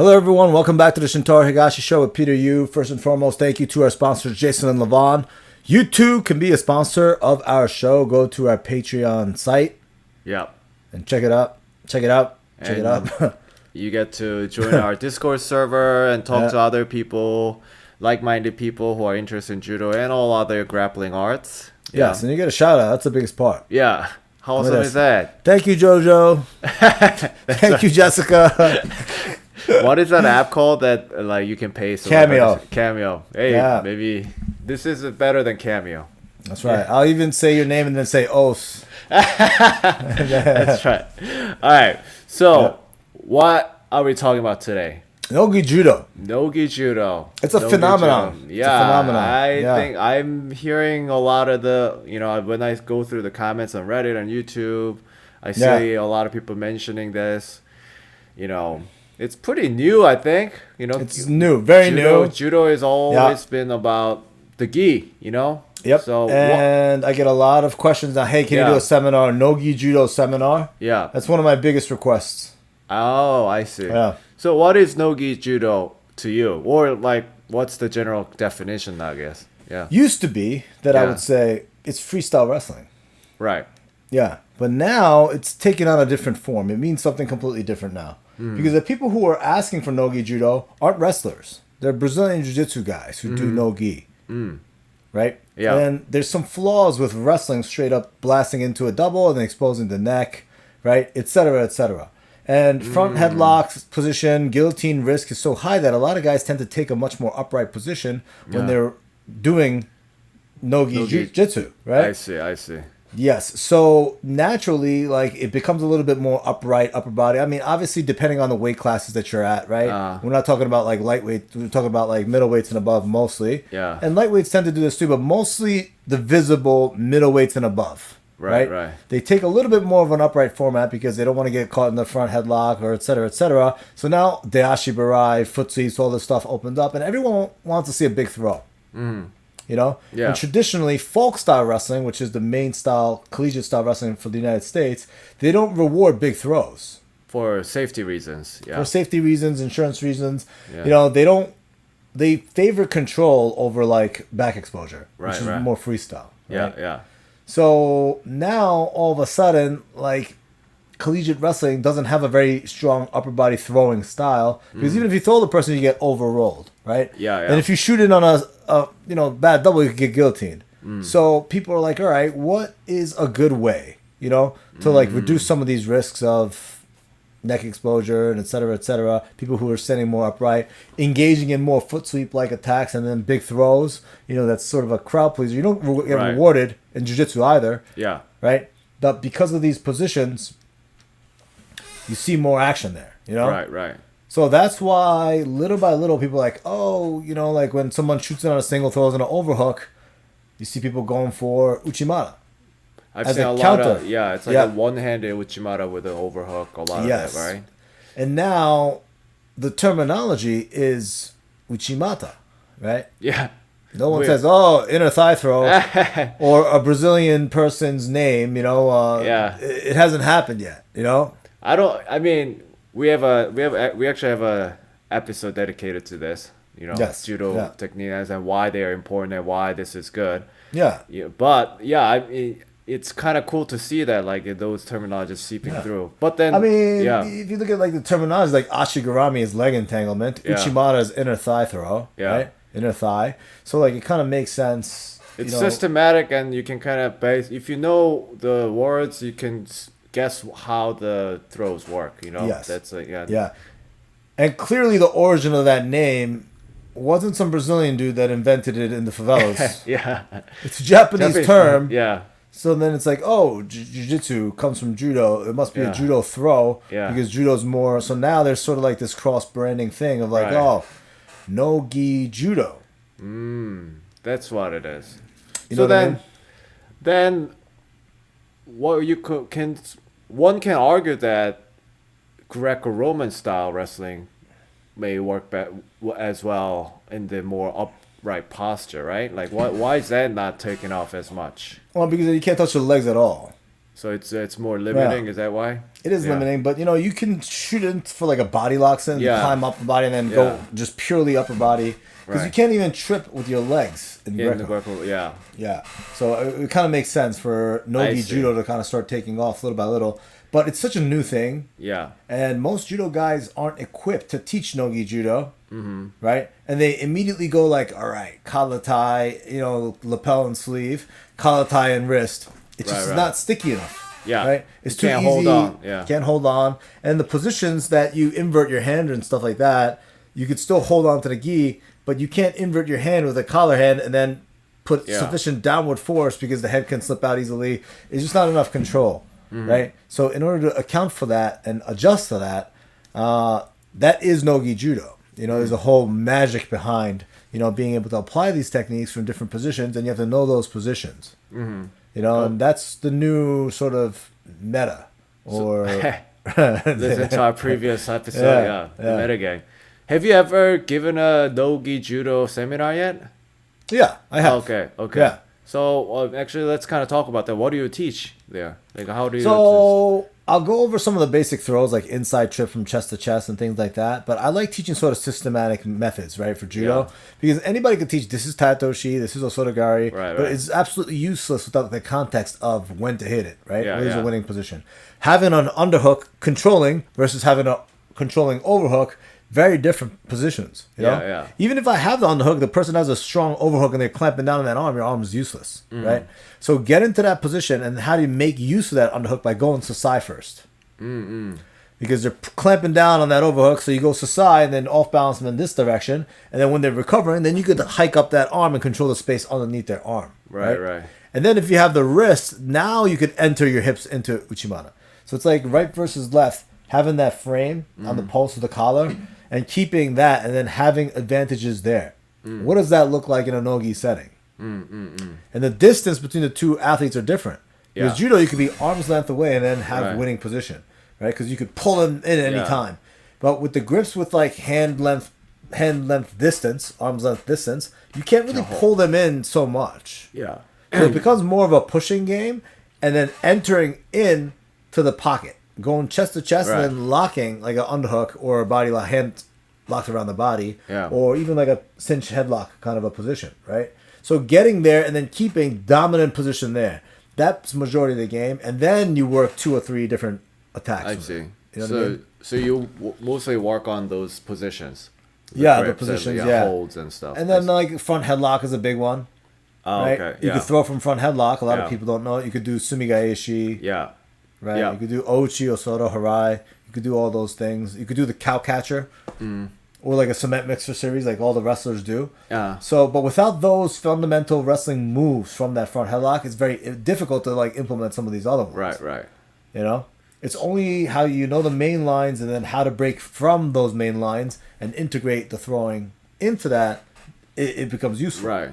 Hello, everyone. Welcome back to the Shintaro Higashi Show with Peter Yu. First and foremost, thank you to our sponsors, Jason and Levon. You too can be a sponsor of our show. Go to our Patreon site. Yep. And check it out. Check it out. Check it out. You get to join our Discord server and talk to other people, like-minded people who are interested in judo and all other grappling arts. Yes, and you get a shout out. That's the biggest part. Yeah. How awesome is that? Thank you, Jojo. Thank you, Jessica. What is that app called that like you can pay? Cameo. Cameo. Hey, maybe this is better than Cameo. That's right. I'll even say your name and then say Os. That's right. All right. So, what are we talking about today? Nogi Judo. Nogi Judo. It's a phenomenon. Judo. Yeah. It's a phenomenon. I think I'm hearing a lot of the, when I go through the comments on Reddit and YouTube, I see a lot of people mentioning this. It's pretty new, I think. It's new. Very new. Judo has always been about the gi, Yep. So I get a lot of questions now. Hey, can you do a seminar, Nogi Judo seminar? Yeah. That's one of my biggest requests. Oh, I see. Yeah. So what is Nogi Judo to you? Or what's the general definition, I guess? Yeah. Used to be that I would say it's freestyle wrestling. Right. Yeah. But now it's taken on a different form. It means something completely different now. Because the people who are asking for Nogi Judo aren't wrestlers. They're Brazilian Jiu-Jitsu guys who do Nogi. Right? Yeah. And there's some flaws with wrestling straight up blasting into a double and then exposing the neck, right? Et cetera, et cetera. And front headlock position, guillotine risk is so high that a lot of guys tend to take a much more upright position when they're doing Nogi Jiu-Jitsu, right? I see. Yes. So naturally, it becomes a little bit more upright, upper body. I mean, obviously, depending on the weight classes that you're at, right? We're not talking about lightweight. We're talking about middleweights and above mostly. Yeah. And lightweights tend to do this too, but mostly the visible middleweights and above. Right. They take a little bit more of an upright format because they don't want to get caught in the front headlock or et cetera, et cetera. So now Dayashi Barai, foot sweeps, all this stuff opens up, and everyone wants to see a big throw. Yeah. And traditionally, folk style wrestling, which is the main style, collegiate style wrestling for the United States, they don't reward big throws for safety reasons. Yeah. For safety reasons, insurance reasons. Yeah. They favor control over back exposure, which is more freestyle. Right? Yeah. So now all of a sudden, collegiate wrestling doesn't have a very strong upper body throwing style because even if you throw the person, you get overrolled, right? Yeah. And if you shoot it on a bad double, you could get guillotined. So people are like, all right, what is a good way, to reduce some of these risks of neck exposure and et cetera, people who are standing more upright, engaging in more foot sweep like attacks and then big throws, that's sort of a crowd pleaser. You don't get rewarded in jiu-jitsu either. Yeah. Right? But because of these positions, you see more action there, Right. So that's why little by little people are like, when someone shoots it on a single, throws in an overhook, you see people going for Uchimata. I've seen a lot of, it's a one-handed Uchimata with an overhook, a lot of that, right? And now the terminology is Uchimata, right? Yeah. No one says, inner thigh throw or a Brazilian person's name, it hasn't happened yet, we actually have a episode dedicated to this, judo techniques and why they are important and why this is good. Yeah. But it's kind of cool to see that those terminologies seeping through. But then if you look at the terminology, ashigarami is leg entanglement, Uchimata is inner thigh throw, right? Inner thigh. So it kind of makes sense. It's systematic, and you can kind of base. If you know the words, you can guess how the throws work. Yes. That's yeah. And clearly, the origin of that name wasn't some Brazilian dude that invented it in the favelas. Yeah. It's a Japanese term. Yeah. So then it's jiu-jitsu comes from judo. It must be a judo throw because judo's more. So now there's sort of this cross-branding thing of Nogi Judo. That's what it is. So then what you one can argue that Greco-Roman style wrestling may work as well in the more upright posture, right? Why is that not taking off as much? Well, because you can't touch the legs at all. So it's more limiting. Is that why? It is limiting, but you can shoot it for like a body lock and climb up the body and then go just purely upper body. Because you can't even trip with your legs in the Greco. Yeah. Yeah. So it kind of makes sense for Nogi Judo to kind of start taking off little by little. But it's such a new thing. Yeah. And most judo guys aren't equipped to teach Nogi Judo. Mm-hmm. Right? And they immediately go like, all right, collar tie, lapel and sleeve, collar tie and wrist. It's just not sticky enough. Yeah. Right? It's too easy. Hold on. Yeah. Can't hold on. And the positions that you invert your hand and stuff like that, you could still hold on to the gi, but you can't invert your hand with a collar hand and then put sufficient downward force because the head can slip out easily. It's just not enough control. Mm-hmm. Right? So in order to account for that and adjust to that, that is Nogi Judo. There's a whole magic behind, being able to apply these techniques from different positions, and you have to know those positions. Mm-hmm. And that's the new sort of meta. Or listen to our previous episode, the meta game. Have you ever given a Nogi Judo seminar yet? Yeah, I have. Okay. Yeah. So actually, let's kind of talk about that. What do you teach there? Like, how do you? So I'll go over some of the basic throws, like inside trip from chest to chest and things like that. But I like teaching sort of systematic methods, right, for judo, because anybody can teach. This is taitoshi, this is osotogari, but it's absolutely useless without the context of when to hit it, right? What is a winning position? Having an underhook controlling versus having a controlling overhook. Very different positions, Yeah. Even if I have the underhook, the person has a strong overhook and they're clamping down on that arm, your arm is useless, right? So get into that position, and how do you make use of that underhook? By going sasai first. Because they're clamping down on that overhook, so you go sasai and then off balance them in this direction, and then when they're recovering, then you could hike up that arm and control the space underneath their arm. Right. And then if you have the wrist, now you could enter your hips into uchimata. So it's like right versus left, having that frame on the pulse of the collar, and keeping that, and then having advantages there. What does that look like in a Nogi setting? And the distance between the two athletes are different. Because judo, you could be arm's length away and then have winning position, right? Because you could pull them in at any time. But with the grips with like hand length distance, arm's length distance, you can't really pull them in so much. Yeah. So it becomes more of a pushing game, and then entering in to the pocket. Going chest to chest and then locking like an underhook or a body lock, hand locked around the body, or even like a cinch headlock kind of a position, right? So getting there and then keeping dominant position there. That's majority of the game, and then you work 2 or 3 different attacks. I see. So you mostly work on those positions. The positions, holds and stuff. And then like front headlock is a big one. Oh, right? okay. You could throw from front headlock. A lot of people don't know it. You could do sumigaeshi. Yeah. Right? Yeah. You could do ochi, osoto, harai. You could do all those things. You could do the cow catcher. Or like a cement mixer series like all the wrestlers do. Yeah. So, but without those fundamental wrestling moves from that front headlock, it's very difficult to like implement some of these other ones. Right. It's only how you know the main lines and then how to break from those main lines and integrate the throwing into that, it becomes useful. Right.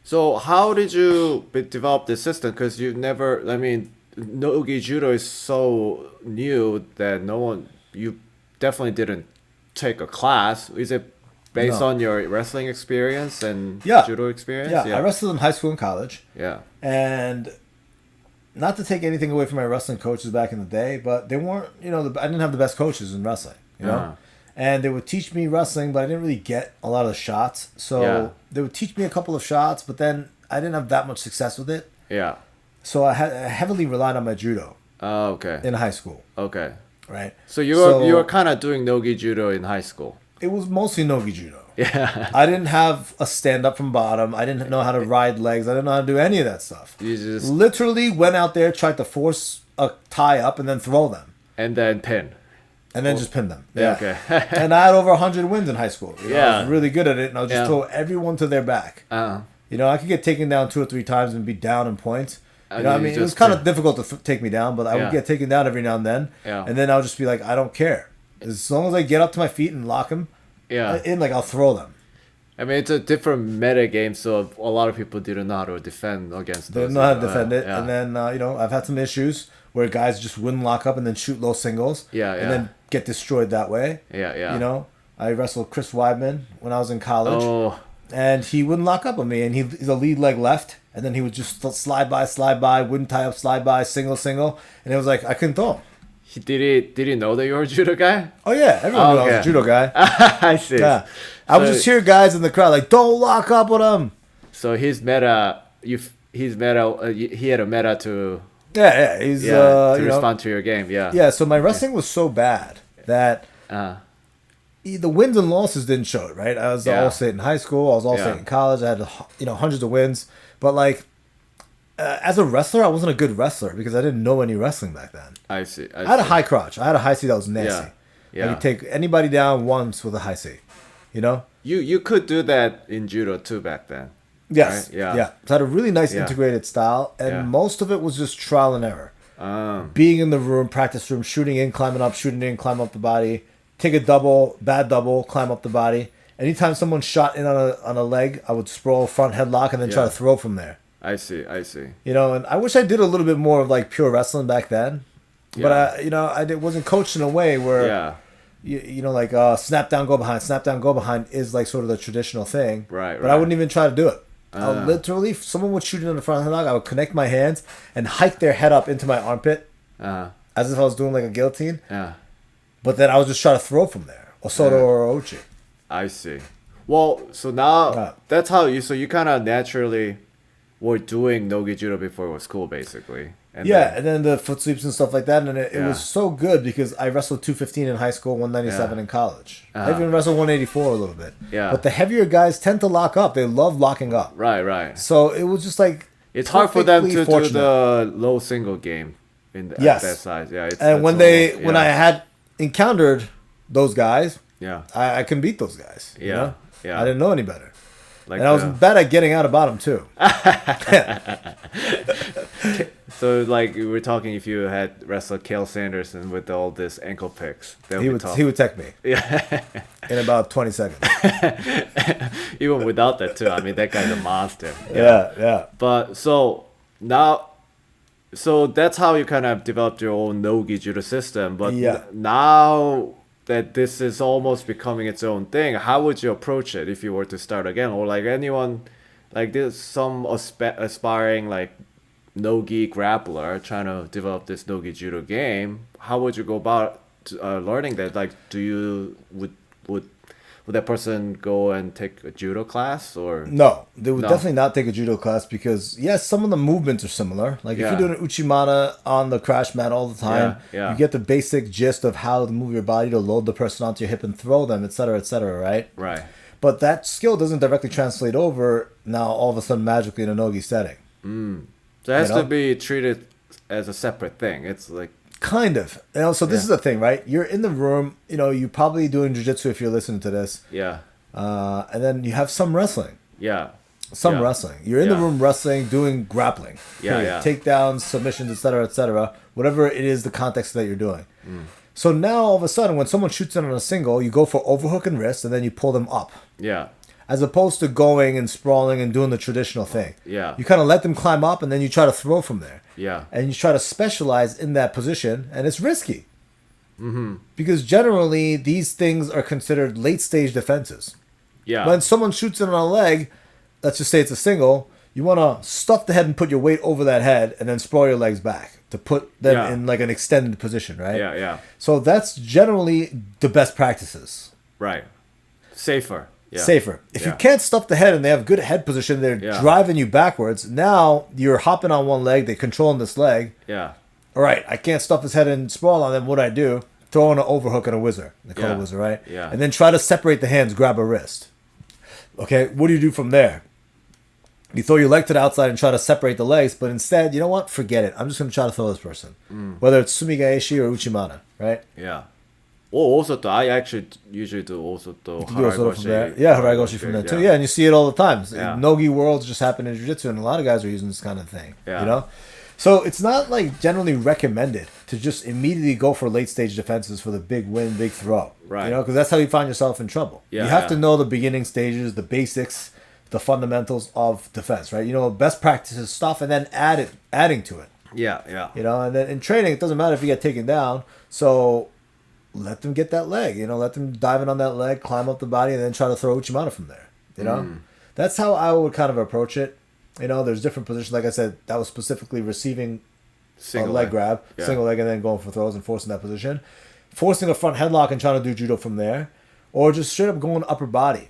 So how did you develop this system? Because you've never, Nogi Judo is so new that you definitely didn't take a class. Is it based on your wrestling experience and judo experience? Yeah, I wrestled in high school and college. Yeah. And not to take anything away from my wrestling coaches back in the day, but they weren't, I didn't have the best coaches in wrestling, know? And they would teach me wrestling, but I didn't really get a lot of the shots. So they would teach me a couple of shots, but then I didn't have that much success with it. Yeah. So I heavily relied on my judo. Oh, okay. In high school. Okay. Right. So you were kind of doing Nogi Judo in high school. It was mostly Nogi Judo. Yeah. I didn't have a stand up from bottom. I didn't know how to ride legs. I didn't know how to do any of that stuff. You just literally went out there, tried to force a tie up, and then throw them. And then pin. And then just pin them. Yeah. Okay. And I had over 100 wins in high school. I was really good at it, and I would just throw everyone to their back. I could get taken down 2 or 3 times and be down in points. It was kind of difficult to take me down, but I would get taken down every now and then. Yeah. And then I would just be like, I don't care. As long as I get up to my feet and lock them I'll throw them. It's a different meta game, so a lot of people didn't know how to defend against those. They didn't know how to defend it. Yeah. And then, I've had some issues where guys just wouldn't lock up and then shoot low singles. Yeah. And then get destroyed that way. Yeah. I wrestled Chris Weidman when I was in college. Oh. and he wouldn't lock up on me, and he's a lead leg left, and then he would just slide by, wouldn't tie up, slide by, single, and it was like I couldn't throw him. Did he know that you were a judo guy? Oh yeah, everyone knew I was a judo guy. I see. Yeah, I would just hear guys in the crowd like, "Don't lock up with him." So his meta, he had a meta to he's to respond to your game. Yeah, so my wrestling was so bad that the wins and losses didn't show it, right? I was all state in high school, I was all state in college, I had hundreds of wins, but like as a wrestler, I wasn't a good wrestler because I didn't know any wrestling back then. I see. I had a high crotch. I had a high C that was nasty. Yeah. I could take anybody down once with a high C. You know? You could do that in judo too back then. Yes. Right? Yeah. So I had a really nice integrated style, and most of it was just trial and error. Being in the room, practice room, shooting in, climb up the body, take a double, bad double, climb up the body. Anytime someone shot in on a leg, I would sprawl front headlock and then try to throw from there. I see. You know, and I wish I did a little bit more of like pure wrestling back then, but I wasn't coached in a way where you know, like snap down, go behind is like sort of the traditional thing. Right. But I wouldn't even try to do it. I would literally, if someone would shoot in the front headlock, I would connect my hands and hike their head up into my armpit, as if I was doing like a guillotine. But then I would just try to throw from there, Osoto or Ochi. I see. Well, so now that's how you kind of naturally were doing Nogi Judo before it was cool, basically. And then the foot sweeps and stuff like that, and it was so good because I wrestled 215 in high school, 197 in college. I even wrestled 184 a little bit. But the heavier guys tend to lock up. They love locking up. Right. So it was just like it's hard for them to do the low single game at that size. Yeah. And when I had encountered those guys, I can beat those guys. You know? I didn't know any better. Like, and I was bad at getting out of bottom too. So like we were talking, if you had wrestled Cale Sanderson with all this ankle picks, he would tech me. In about 20 seconds. Even without that too. I mean, that guy's a monster. Yeah. But so that's how you kind of developed your own Nogi Judo system. But now that this is almost becoming its own thing, how would you approach it if you were to start again? Or like anyone, like there's some aspiring like Nogi grappler trying to develop this Nogi Judo game, how would you go about learning that? Like, would that person go and take a judo class or? No, they would definitely not take a judo class because yes, some of the movements are similar. Like if you're doing an uchimata on the crash mat all the time, you get the basic gist of how to move your body to load the person onto your hip and throw them, etc., right? Right. But that skill doesn't directly translate over now all of a sudden magically in a Nogi setting. So it has to be treated as a separate thing. It's like kind of. You know, so this is the thing, right? You're in the room, you know, you're probably doing jiu-jitsu if you're listening to this. Yeah. And then you have some wrestling. Yeah. Some wrestling. You're in the room wrestling, doing grappling. Yeah. Takedowns, submissions, etc., whatever it is the context that you're doing. So now all of a sudden when someone shoots in on a single, you go for overhook and wrist and then you pull them up. Yeah. As opposed to going and sprawling and doing the traditional thing. Yeah. You kind of let them climb up and then you try to throw from there. Yeah. And you try to specialize in that position, and it's risky. Because generally, these things are considered late-stage defenses. Yeah. When someone shoots in on a leg, let's just say it's a single, you want to stuff the head and put your weight over that head and then sprawl your legs back to put them in like an extended position, right? Yeah. So that's generally the best practices. Right. Safer. Yeah. Safer. If you can't stuff the head and they have good head position, they're driving you backwards. Now you're hopping on one leg, they're controlling this leg. Yeah. All right, I can't stuff his head and sprawl on them. What do I do? Throw in an overhook and a whizzer. They call it a whizzer, right? Yeah. And then try to separate the hands, grab a wrist. Okay, what do you do from there? You throw your leg to the outside and try to separate the legs, but instead, you know what? Forget it. I'm just going to try to throw this person. Whether it's sumigaeshi or uchimata, right? Yeah. Or osoto. I actually usually do osoto. From there. Yeah, haraigoshi from there too. Yeah, and you see it all the time. Nogi worlds just happen in jiu-jitsu, and a lot of guys are using this kind of thing. Yeah. You know? So it's not like generally recommended to just immediately go for late stage defenses for the big win, big throw. Right. You know, because that's how you find yourself in trouble. Yeah, you have to know the beginning stages, the basics, the fundamentals of defense, right? You know, best practices stuff, and then adding to it. Yeah. You know, and then in training, it doesn't matter if you get taken down. So let them get that leg, you know, let them dive in on that leg, climb up the body, and then try to throw Uchimata from there, you know? That's how I would kind of approach it. You know, there's different positions. Like I said, that was specifically receiving Single leg grab, single leg, and then going for throws and forcing that position. Forcing a front headlock and trying to do judo from there. Or just straight up going upper body.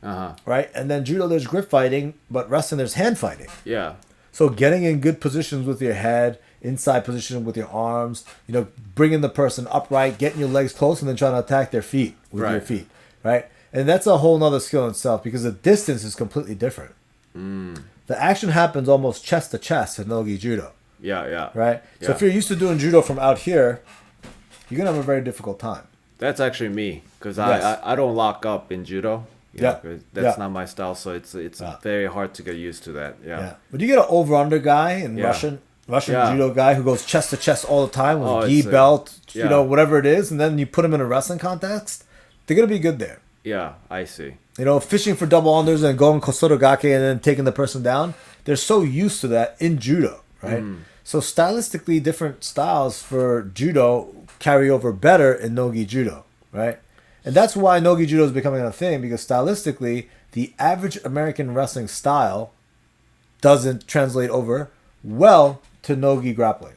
Right? And then judo, there's grip fighting, but wrestling, there's hand fighting. Yeah. So getting in good positions with your head, inside position with your arms, you know, bringing the person upright, getting your legs close, and then trying to attack their feet with your feet. Right? And that's a whole nother skill in itself because the distance is completely different. The action happens almost chest to chest in Nogi Judo. Yeah. Right? So if you're used to doing judo from out here, you're going to have a very difficult time. That's actually me because I don't lock up in judo. That's not my style, so it's very hard to get used to that. Yeah. But you get an over-under guy in Russian judo guy who goes chest to chest all the time with a gi belt, you know, whatever it is, and then you put him in a wrestling context, they're going to be good there. Yeah, I see. You know, fishing for double unders and going kosorogake and then taking the person down, they're so used to that in judo, right? So stylistically, different styles for judo carry over better in Nogi Judo, right? And that's why Nogi Judo is becoming a thing, because stylistically, the average American wrestling style doesn't translate over well to Nogi grappling.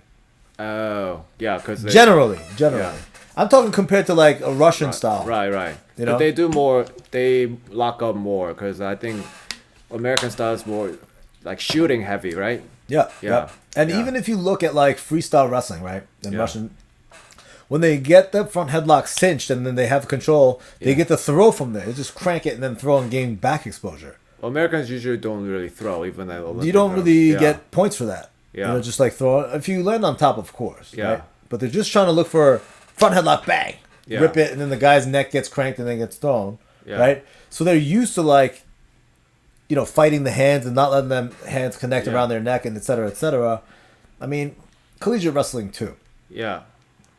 Oh, yeah, because generally. Yeah. I'm talking compared to like a Russian style. Right. You know? But they do more, they lock up more, because I think American style is more like shooting heavy, right? Yeah. And even if you look at like freestyle wrestling, right, in Russian, when they get the front headlock cinched and then they have control, they get to throw from there. They just crank it and then throw and gain back exposure. Well, Americans usually don't really throw, even at Olympic. You don't really get points for that. Yeah. You know, just like throw it. If you land on top, of course. Yeah. Right? But they're just trying to look for front headlock, bang, rip it, and then the guy's neck gets cranked and then gets thrown. Yeah. Right? So they're used to like, you know, fighting the hands and not letting them hands connect around their neck and et cetera, et cetera. I mean, collegiate wrestling too. Yeah.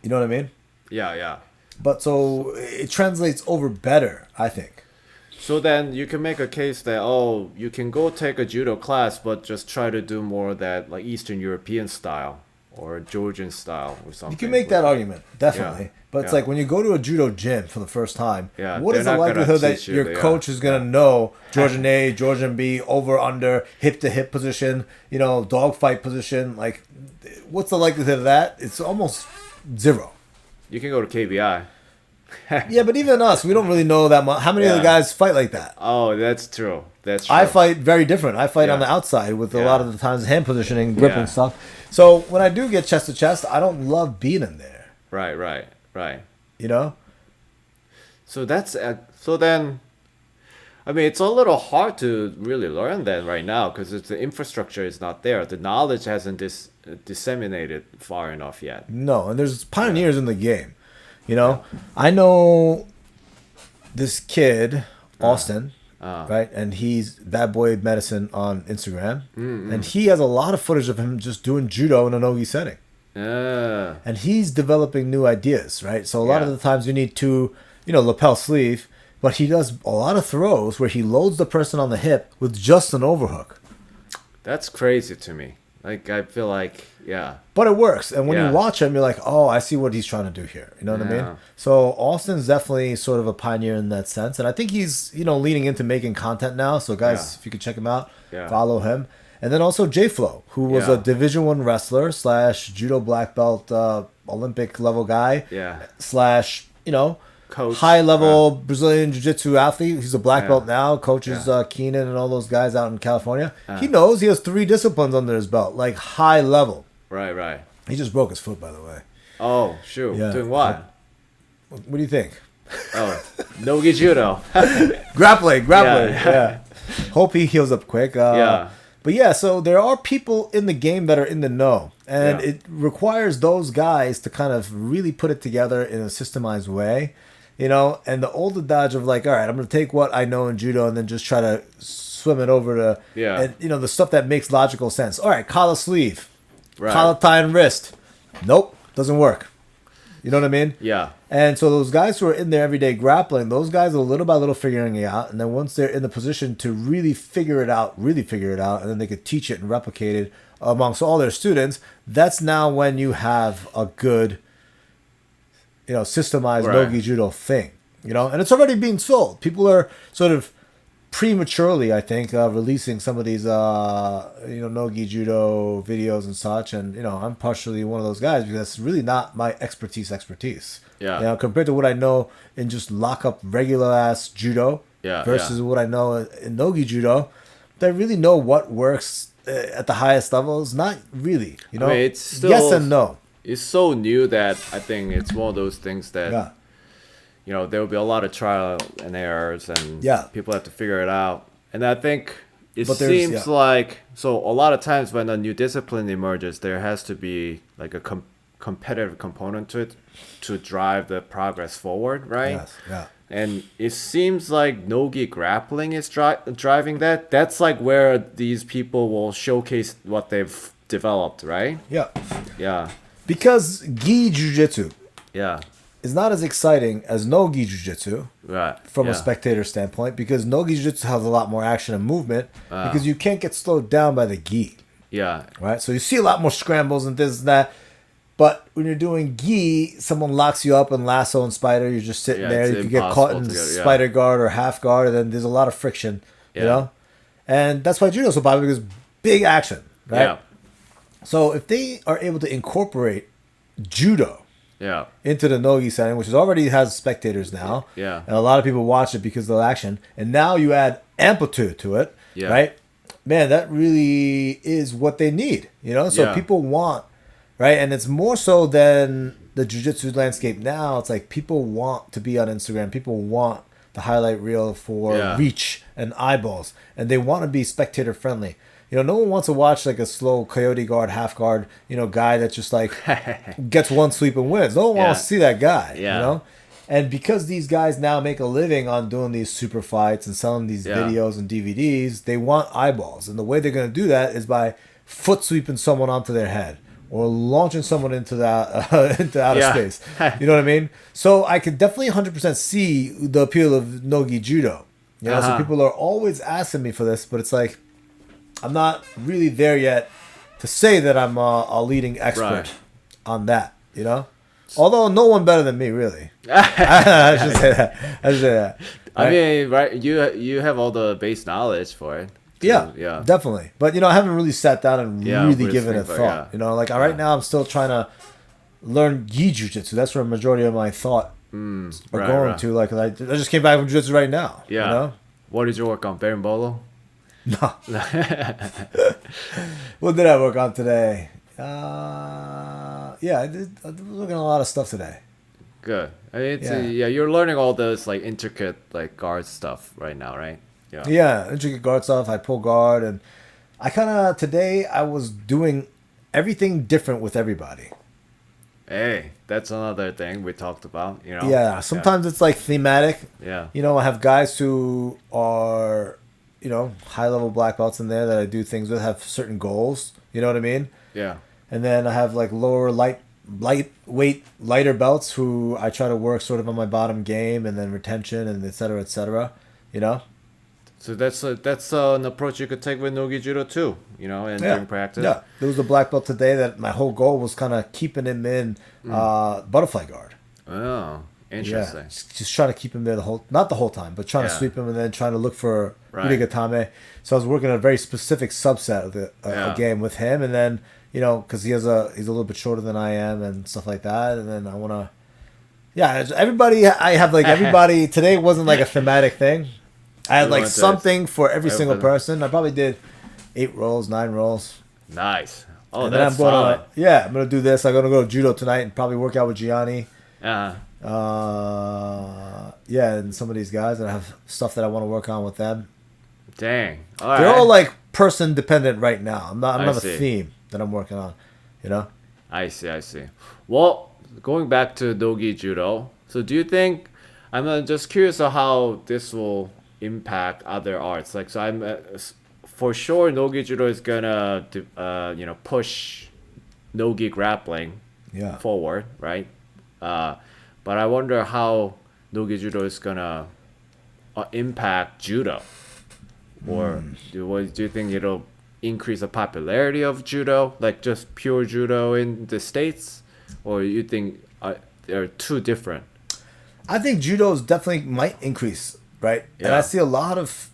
You know what I mean? Yeah. But so it translates over better, I think. So then you can make a case that, you can go take a judo class, but just try to do more of that like Eastern European style or Georgian style or something. You can make that argument, definitely. But it's like when you go to a judo gym for the first time, what is the likelihood that your coach is going to know Georgian A, Georgian B, over, under, hip to hip position, you know, dog fight position? Like, what's the likelihood of that? It's almost zero. You can go to KBI. Yeah, but even us, we don't really know that much. How many of the guys fight like that? Oh, that's true. I fight very different. I fight on the outside with a lot of the times hand positioning, gripping stuff. So when I do get chest to chest, I don't love being in there. Right. You know? So that's so then. I mean, it's a little hard to really learn that right now because the infrastructure is not there. The knowledge hasn't disseminated far enough yet. No, and there's pioneers in the game. You know, I know this kid, Austin, right? And he's Bad Boy Medicine on Instagram. And he has a lot of footage of him just doing judo in a Nogi setting. And he's developing new ideas, right? So a lot of the times you need to, you know, lapel sleeve. But he does a lot of throws where he loads the person on the hip with just an overhook. That's crazy to me. Like, I feel like, But it works. And when you watch him, you're like, oh, I see what he's trying to do here. You know what I mean? So Austin's definitely sort of a pioneer in that sense. And I think he's, you know, leaning into making content now. So guys, if you could check him out, follow him. And then also J-Flow, who was a Division I wrestler / judo black belt Olympic level guy / you know, coach, high-level Brazilian Jiu-Jitsu athlete. He's a black belt now. Coaches Keenan and all those guys out in California. He knows he has 3 disciplines under his belt, like high level. Right. He just broke his foot, by the way. Oh, shoot. Doing what? What do you think? Oh, Nogi Judo. Grappling. Yeah. Hope he heals up quick. But yeah, so there are people in the game that are in the know. And it requires those guys to kind of really put it together in a systemized way. You know, and the old adage of like, all right, I'm going to take what I know in judo and then just try to swim it over to, and, you know, the stuff that makes logical sense. All right, collar sleeve, collar tie and wrist. Nope, doesn't work. You know what I mean? Yeah. And so those guys who are in there every day grappling, those guys are little by little figuring it out. And then once they're in the position to really figure it out, and then they could teach it and replicate it amongst all their students, that's now when you have a good, you know, systemized Nogi Judo thing. You know, and it's already being sold. People are sort of prematurely, I think, releasing some of these, Nogi Judo videos and such. And, I'm partially one of those guys because that's really not my expertise. Yeah. Compared to what I know in just lock-up regular-ass judo versus what I know in Nogi Judo, that I really know what works at the highest levels. Not really, I mean, it's still, yes and no. It's so new that I think it's one of those things that... there will be a lot of trial and errors, and people have to figure it out. And I think it seems like, so a lot of times when a new discipline emerges, there has to be like a competitive component to it to drive the progress forward, right? Yes, yeah. And it seems like Nogi grappling is driving that. That's like where these people will showcase what they've developed, right? Yeah. Yeah. Because gi jiu-jitsu is not as exciting as Nogi jiu-jitsu from a spectator standpoint, because Nogi jiu-jitsu has a lot more action and movement because you can't get slowed down by the gi. Yeah. Right? So you see a lot more scrambles and this and that. But when you're doing gi, someone locks you up in lasso and spider. You're just sitting there. You can get caught in spider guard or half guard, and then there's a lot of friction, you know? And that's why judo's so popular, because big action, right? Yeah. So if they are able to incorporate judo into the Nogi setting, which already has spectators now, and a lot of people watch it because of the action, and now you add amplitude to it, right? Man, that really is what they need, So people want... Right, and it's more so than the jiu-jitsu landscape now. It's like people want to be on Instagram. People want the highlight reel for reach and eyeballs, and they want to be spectator friendly. No one wants to watch like a slow coyote guard, half guard, guy that just like gets one sweep and wins. No one wants to see that guy. And because these guys now make a living on doing these super fights and selling these videos and DVDs, they want eyeballs, and the way they're going to do that is by foot sweeping someone onto their head, or launching someone into outer space. You know what I mean? So I could definitely 100% see the appeal of Nogi Judo. So people are always asking me for this, but it's like, I'm not really there yet to say that I'm a leading expert on that, Although no one better than me, really. I should say that. I mean, right? You have all the base knowledge for it. Yeah, definitely. But I haven't really sat down and really given it thought. Right now I'm still trying to learn gi jiu-jitsu. That's where a majority of my thought are going to. Like I just came back from jiu-jitsu right now. Yeah. What did you work on? Berimbolo? No. What did I work on today? I was working on a lot of stuff today. Good. I mean, you're learning all those like intricate like guard stuff right now, right? Yeah, intricate guard stuff. I pull guard, and today I was doing everything different with everybody. Hey, that's another thing we talked about, Yeah, sometimes it's like thematic. Yeah. I have guys who are, high-level black belts in there that I do things with, have certain goals. You know what I mean? Yeah. And then I have like lightweight, lighter belts who I try to work sort of on my bottom game and then retention and et cetera, So that's an approach you could take with Nogi Judo too, and during practice. Yeah, there was a black belt today that my whole goal was kind of keeping him in butterfly guard. Oh, interesting. Yeah, just trying to keep him there not the whole time, but trying to sweep him and then trying to look for Urigatame. So I was working on a very specific subset of the game with him, and then because he's a little bit shorter than I am and stuff like that, and then I want to. Yeah, everybody. I have like everybody. Today wasn't like a thematic thing. I had like something for every single person. I probably did 8 rolls, 9 rolls. Nice. Oh, and that's solid. I'm going to do this. I'm going to go to judo tonight and probably work out with Gianni. And some of these guys, and I have stuff that I want to work on with them. Dang. They're all like person dependent right now. I'm not a theme that I'm working on, I see. Well, going back to Nogi Judo. So do you think, I'm just curious of how this will impact other arts. Like, so I'm for sure Nogi Judo is gonna push Nogi grappling forward, right? But I wonder how Nogi Judo is gonna impact judo, or do you think it'll increase the popularity of judo, like just pure judo in the States, or you think they're two different? I think judo definitely might increase. Right, and I see a lot of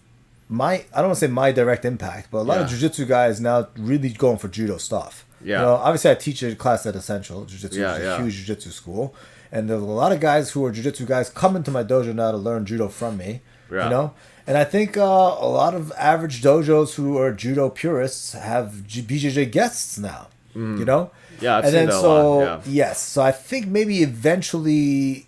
I don't want to say my direct impact, but a lot of jiu-jitsu guys now really going for judo stuff. Yeah. You know, obviously I teach a class at Essential. Jiu-jitsu is a huge jiu-jitsu school. And there's a lot of guys who are jiu-jitsu guys coming to my dojo now to learn judo from me. Yeah. You know? And I think a lot of average dojos who are judo purists have BJJ guests now. You know? Yeah, I've and seen then that a lot. Yeah. Yes. So I think maybe eventually,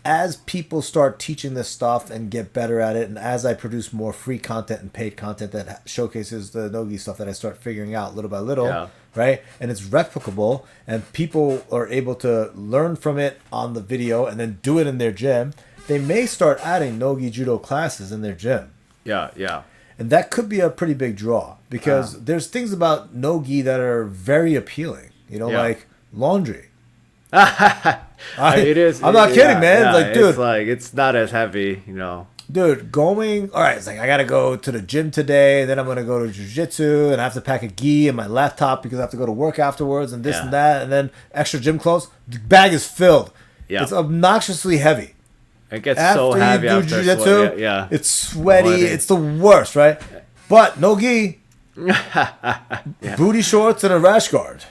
as people start teaching this stuff and get better at it, and as I produce more free content and paid content that showcases the Nogi stuff that I start figuring out little by little, right? And it's replicable, and people are able to learn from it on the video and then do it in their gym, they may start adding Nogi Judo classes in their gym. Yeah. And that could be a pretty big draw, because there's things about Nogi that are very appealing, you know, like laundry. It is. I'm not kidding, man. Yeah, like, dude, it's not as heavy, you know. Dude, all right, it's like I gotta go to the gym today, then I'm gonna go to jiu-jitsu, and I have to pack a gi and my laptop because I have to go to work afterwards, and this and that, and then extra gym clothes. The bag is filled. Yeah. It's obnoxiously heavy. It gets so heavy after jiu-jitsu. Yeah. It's sweaty. It's the worst, right? But no gi. Booty shorts and a rash guard.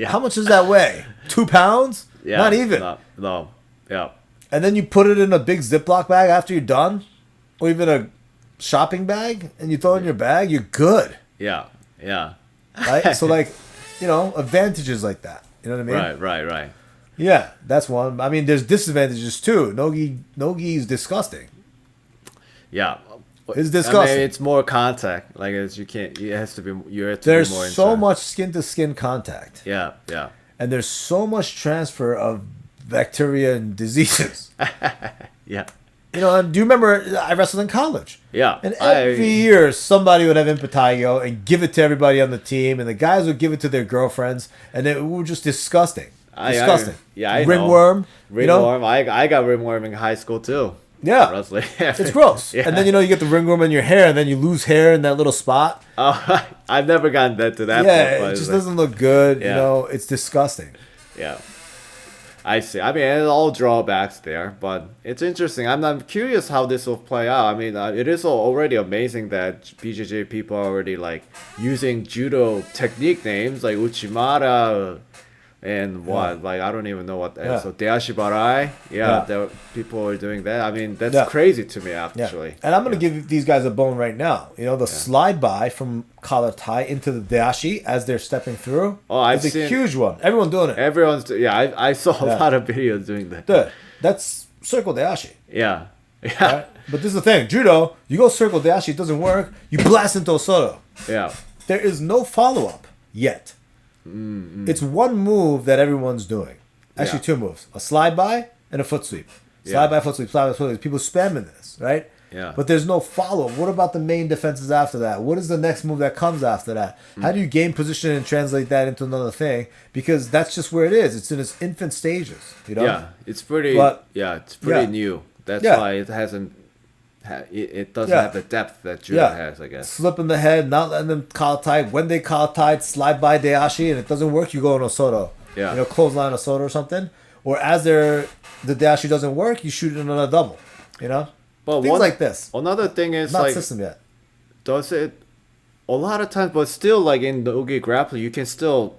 How much does that weigh? 2 pounds? Not even. No. Yeah. And then you put it in a big Ziploc bag after you're done, or even a shopping bag, and you throw it in your bag. You're good. Yeah. Right. So like, you know, advantages like that. You know what I mean? Right. Yeah, that's one. I mean, there's disadvantages too. Nogi is disgusting. Yeah. It's disgusting. I mean, it's more contact. Like you can't. It has to be. You have to there's be more. There's so much skin to skin contact. Yeah. And there's so much transfer of bacteria and diseases. Yeah. You know, and do you remember I wrestled in college? Yeah. And every year somebody would have impetigo and give it to everybody on the team, and the guys would give it to their girlfriends, and it was just disgusting. Disgusting. I ringworm. Ringworm. You know? I got ringworm in high school too. Yeah. Wrestling. It's gross. Yeah. And then, you know, you get the ringworm in your hair, and then you lose hair in that little spot. Oh, I've never gotten that to that point. It just doesn't look good. You know, it's disgusting. Yeah. I see. I mean, it's all drawbacks there, but it's interesting. I'm curious how this will play out. I mean, it is already amazing that BJJ people are already like using judo technique names like Uchimata and what, like I don't even know what that is. So Deashibarai, people are doing that. I mean, that's crazy to me actually. And I'm gonna give these guys a bone right now. You know, the slide by from collar tie into the dashi as they're stepping through. Oh, I've seen a huge one. Everyone doing it. I saw a lot of videos doing that. Dude, that's circle dashi. Yeah. Right? But this is the thing, judo. You go circle dashi, it doesn't work. You blast into osoto. Yeah. There is no follow up yet. It's one move that everyone's doing. Actually, two moves: a slide by and a foot sweep. Slide by, foot sweep, slide by, foot sweep. People spamming this, right? Yeah. But there's no follow up. What about the main defenses after that? What is the next move that comes after that? How do you gain position and translate that into another thing? Because that's just where it is. It's in its infant stages. You know? Yeah, it's pretty. New. That's why it hasn't. It doesn't have the depth that judo has, I guess. Slip in the head, not letting them collar tie. When they collar tied, slide by dashi, and it doesn't work, you go in osoto. Yeah. You know, clothesline osoto or something. Or as the dashi doesn't work, you shoot it in a double. You know? But things like this. Another thing is not like system yet. Does it a lot of times, but still like in Nogi grappling, you can still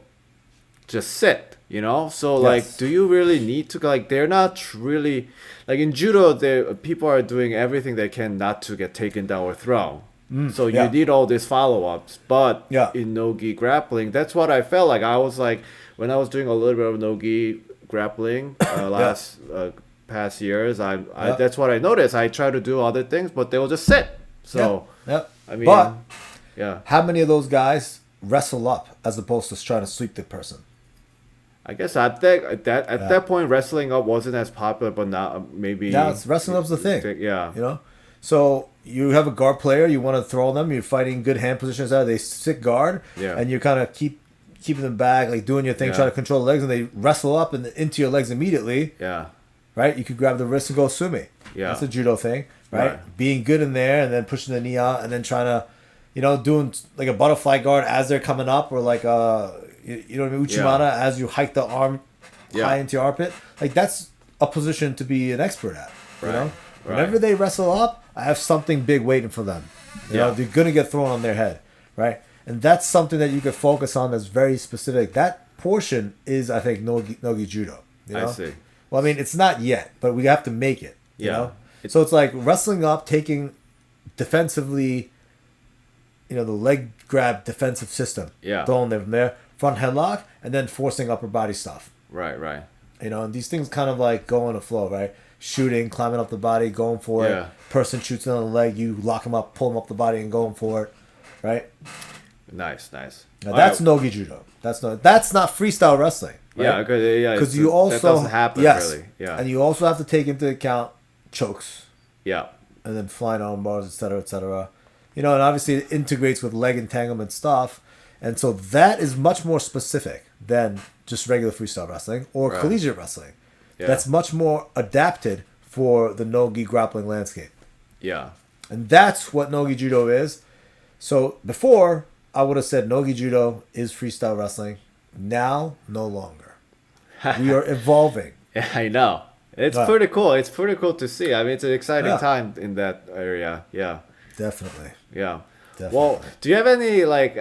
just sit, you know? So like do you really need to like they're not really like in judo people are doing everything they can not to get taken down or thrown. So you need all these follow-ups. But in Nogi grappling, that's what I felt like. I was like when I was doing a little bit of Nogi grappling past years, I that's what I noticed. I try to do other things, but they will just sit. So I mean, but how many of those guys wrestle up as opposed to trying to sweep the person? I guess at that point, wrestling up wasn't as popular, but now maybe now it's wrestling up's the thing. Yeah, you know. So you have a guard player, you want to throw them. You're fighting good hand positions out. They sit guard, and you kind of keeping them back, like doing your thing, trying to control the legs, and they wrestle up and into your legs immediately. Yeah. Right? You could grab the wrist and go sumi. Yeah. That's a judo thing, right? Being good in there and then pushing the knee out and then trying to, you know, doing like a butterfly guard as they're coming up or like you know what I mean, Uchimata as you hike the arm high into your armpit. Like that's a position to be an expert at, you know? Whenever they wrestle up, I have something big waiting for them. You know, they're going to get thrown on their head, right? And that's something that you could focus on that's very specific. That portion is, I think, Nogi Judo. You know? I see. Well, I mean, it's not yet, but we have to make it. You know? So it's like wrestling up, taking defensively, you know, the leg grab defensive system. Yeah. Throwing them there, front headlock, and then forcing upper body stuff. Right. You know, and these things kind of like go in a flow, right? Shooting, climbing up the body, going for it. Person shoots in on the leg, you lock him up, pull him up the body, and going for it, right? Nice. Now, that's Nogi Judo. That's not freestyle wrestling. Right? Because you also that doesn't happen really. Yeah, and you also have to take into account chokes. Yeah, and then flying arm bars, etc., etc. You know, and obviously it integrates with leg entanglement stuff, and so that is much more specific than just regular freestyle wrestling or collegiate wrestling. Yeah. That's much more adapted for the Nogi grappling landscape. Yeah, and that's what Nogi Judo is. So before, I would have said Nogi Judo is freestyle wrestling. Now, no longer. We are evolving. Yeah, I know. It's pretty cool. It's pretty cool to see. I mean, it's an exciting time in that area. Yeah. Definitely. Yeah. Definitely. Well, do you have any like?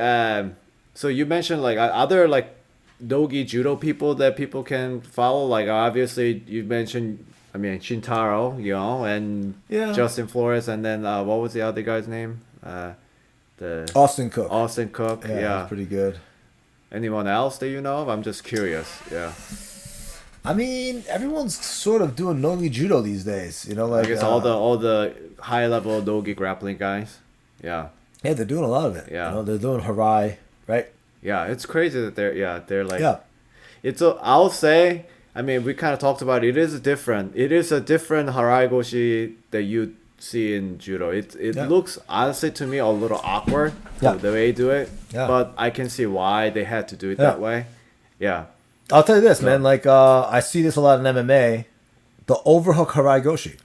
So you mentioned like other like Nogi Judo people that people can follow. Like obviously you mentioned. I mean Shintaro, you know, and Justin Flores, and then what was the other guy's name? The Austin Cook. Austin Cook. Yeah, that's pretty good. Anyone else that you know of? I'm just curious. Yeah. I mean, everyone's sort of doing Nogi Judo these days. You know, like I guess all the high level Nogi grappling guys. Yeah. Yeah, they're doing a lot of it. Yeah. You know, they're doing Harai, right? Yeah, it's crazy that they're like. It's I'll say. I mean, we kind of talked about it. It is a different Harai Goshi that you see in judo. It looks honestly to me a little awkward the way they do it. Yeah. But I can see why they had to do it that way. Yeah. I'll tell you this, man. Like I see this a lot in MMA. The overhook Harai Goshi.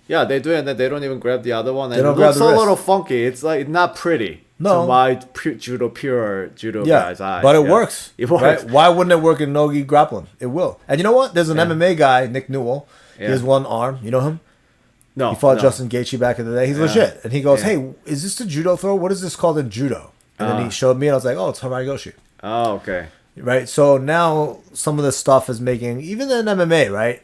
Yeah, they do it, and then they don't even grab the other one. And it looks a little funky. It's like not pretty. No. To my pure judo guy's eyes. But it works. It works. Right? Why wouldn't it work in Nogi grappling? It will. And you know what? There's an MMA guy, Nick Newell. He has one arm. You know him? No. He fought Justin Gaethje back in the day. He's legit. And he goes, hey, is this a judo throw? What is this called in judo? And then he showed me, and I was like, oh, it's Harai Goshi. Oh, okay. Right? So now some of this stuff is making, even in MMA, right?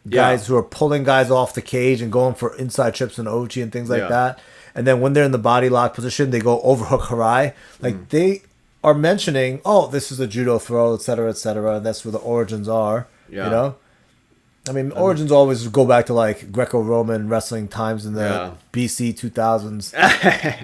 Guys who are pulling guys off the cage and going for inside trips and ochi and things like that. And then when they're in the body lock position, they go overhook Harai. Like they are mentioning, oh, this is a judo throw, et cetera, and that's where the origins are. Yeah. You know? I mean, origins always go back to like Greco-Roman wrestling times in the BC 2000s.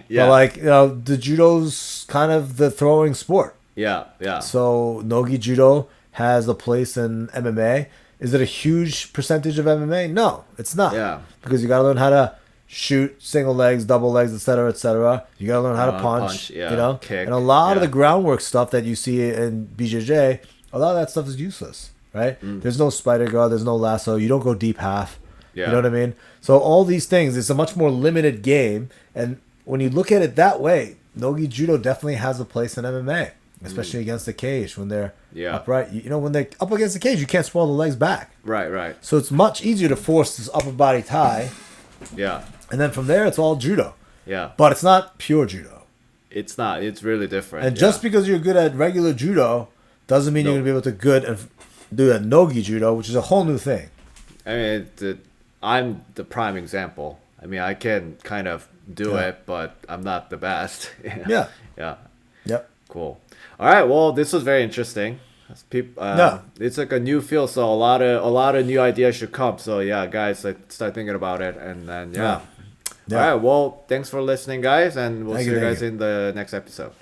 But like, you know, the judo's kind of the throwing sport. Yeah. So Nogi Judo has a place in MMA. Is it a huge percentage of MMA? No, it's not. Yeah. Because you got to learn how to shoot single legs, double legs, etc., etc. You got to learn how to punch, you know? Kick, and a lot of the groundwork stuff that you see in BJJ, a lot of that stuff is useless, right? There's no spider guard, there's no lasso, you don't go deep half. You know what I mean? So all these things, it's a much more limited game. And when you look at it that way, Nogi Judo definitely has a place in MMA. Especially against the cage when they're upright. You know, when they're up against the cage, you can't sprawl the legs back. Right. So it's much easier to force this upper body tie. Yeah. And then from there, it's all judo. Yeah. But it's not pure judo. It's not. It's really different. And just because you're good at regular judo doesn't mean you're going to be able to do that Nogi Judo, which is a whole new thing. I mean, I'm the prime example. I mean, I can kind of do it, but I'm not the best. Yeah. Yep. Cool. All right. Well, this was very interesting. It's like a new field, so a lot of new ideas should come. So yeah, guys, let's start thinking about it, and then All right. Well, thanks for listening, guys, and we'll see you guys in the next episode.